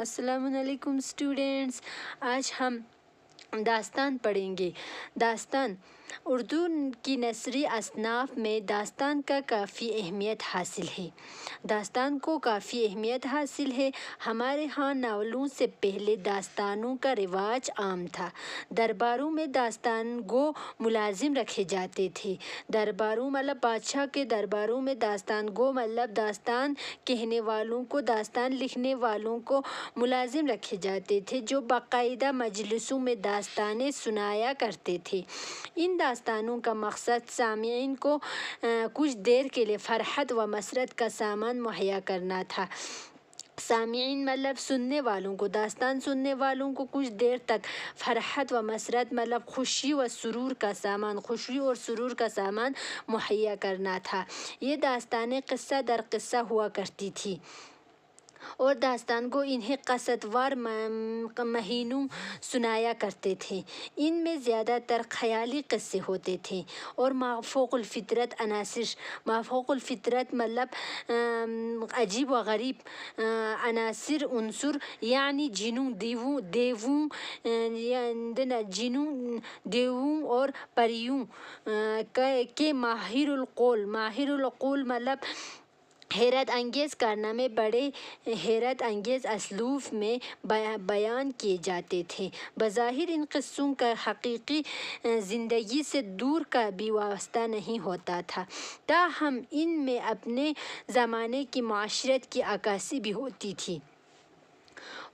السلام علیکم اسٹوڈینٹس، آج ہم داستان پڑھیں گے۔ داستان اردو کی نثری اصناف میں داستان کا کافی اہمیت حاصل ہے۔ داستان کو کافی اہمیت حاصل ہے۔ ہمارے ہاں ناولوں سے پہلے داستانوں کا رواج عام تھا۔ درباروں میں داستان گو ملازم رکھے جاتے تھے۔ درباروں مطلب بادشاہ کے درباروں میں داستان گو مطلب داستان کہنے والوں کو، داستان لکھنے والوں کو ملازم رکھے جاتے تھے، جو باقاعدہ مجلسوں میں داستانیں سنایا کرتے تھے۔ ان داستانوں کا مقصد سامعین کو کچھ دیر کے لیے فرحت و مسرت کا سامان مہیا کرنا تھا۔ سامعین مطلب سننے والوں کو، داستان سننے والوں کو کچھ دیر تک فرحت و مسرت مطلب خوشی اور سرور کا سامان مہیا کرنا تھا۔ یہ داستانیں قصہ در قصہ ہوا کرتی تھیں اور داستان گو انہیں قسط وار مہینوں سنایا کرتے تھے۔ ان میں زیادہ تر خیالی قصے ہوتے تھے اور مافوق الفطرت مطلب عجیب و غریب عناصر یعنی دیووں اور پریوں کے ماہر القول مطلب حیرت انگیز کارنامے بڑے حیرت انگیز اسلوب میں بیان کیے جاتے تھے۔ بظاہر ان قصوں کا حقیقی زندگی سے دور کا بھی واسطہ نہیں ہوتا تھا، تاہم ان میں اپنے زمانے کی معاشرت کی عکاسی بھی ہوتی تھی۔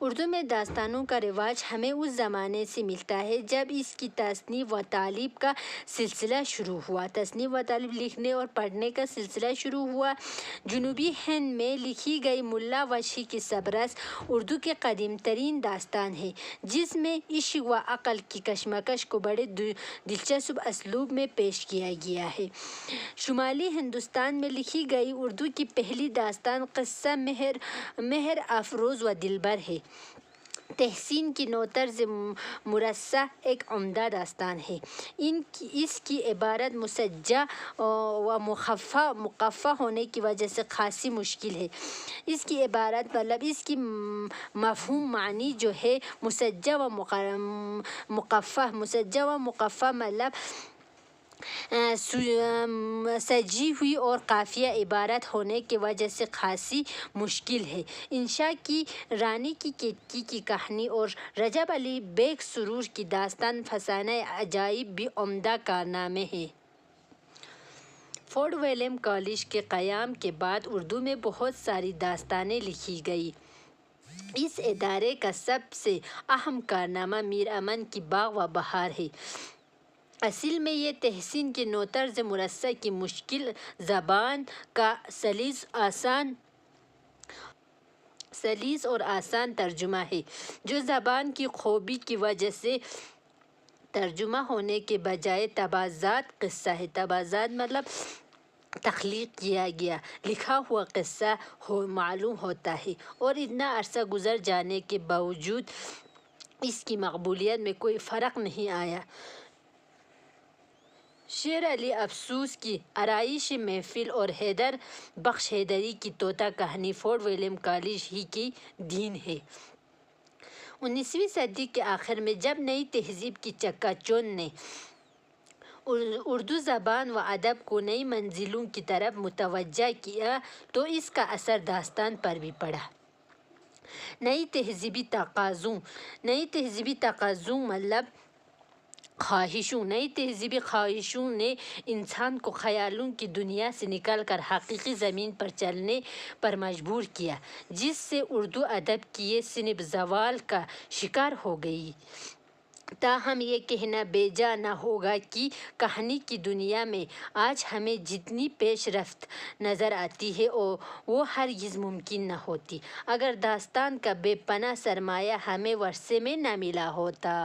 اردو میں داستانوں کا رواج ہمیں اس زمانے سے ملتا ہے جب اس کی تصنیف و تالیف کا سلسلہ شروع ہوا۔ لکھنے اور پڑھنے کا سلسلہ شروع ہوا۔ جنوبی ہند میں لکھی گئی ملا وحشی کی سبرس اردو کی قدیم ترین داستان ہے، جس میں عشق و عقل کی کشمکش کو بڑے دلچسپ اسلوب میں پیش کیا گیا ہے۔ شمالی ہندوستان میں لکھی گئی اردو کی پہلی داستان قصہ مہر افروز و دلبر ہے۔ تحسین کی نو طرز مرصع ایک عمدہ داستان ہے۔ اس کی عبارت مسجع و مقفع ہونے کی وجہ سے خاصی مشکل ہے۔ اس کی عبارت مطلب اس کی مفہوم معنی جو ہے مسجع و مقفع مطلب سجی ہوئی اور قافیہ عبارت ہونے کی وجہ سے خاصی مشکل ہے۔ انشا کی رانی کی کیتکی کی کہانی اور رجب علی بیگ سرور کی داستان فسانہ عجائب بھی عمدہ کارنامے ہیں۔ فورٹ ولیم کالج کے قیام کے بعد اردو میں بہت ساری داستانیں لکھی گئیں۔ اس ادارے کا سب سے اہم کارنامہ میر امن کی باغ و بہار ہے۔ اصل میں یہ تحسین کی نو طرز مرصع کی مشکل زبان کا سلیس اور آسان ترجمہ ہے، جو زبان کی خوبی کی وجہ سے ترجمہ ہونے کے بجائے تبازات قصہ ہے۔ تبازات مطلب تخلیق کیا گیا لکھا ہوا قصہ معلوم ہوتا ہے، اور اتنا عرصہ گزر جانے کے باوجود اس کی مقبولیت میں کوئی فرق نہیں آیا۔ شیر علی افسوس کی آرائشِ محفل اور حیدر بخش حیدری کی طوطا کہانی فورٹ ولیم کالج ہی کی دین ہے۔ 19ویں صدی کے آخر میں جب نئی تہذیب کی چکا چوند نے اردو زبان و ادب کو نئی منزلوں کی طرف متوجہ کیا تو اس کا اثر داستان پر بھی پڑا۔ نئی تہذیبی تقاضوں مطلب خواہشوں نے انسان کو خیالوں کی دنیا سے نکل کر حقیقی زمین پر چلنے پر مجبور کیا، جس سے اردو ادب کی یہ صنف زوال کا شکار ہو گئی۔ تاہم یہ کہنا بے جا نہ ہوگا کہ کہانی کی دنیا میں آج ہمیں جتنی پیش رفت نظر آتی ہے وہ ہرگز ممکن نہ ہوتی اگر داستان کا بے پناہ سرمایہ ہمیں ورثے میں نہ ملا ہوتا۔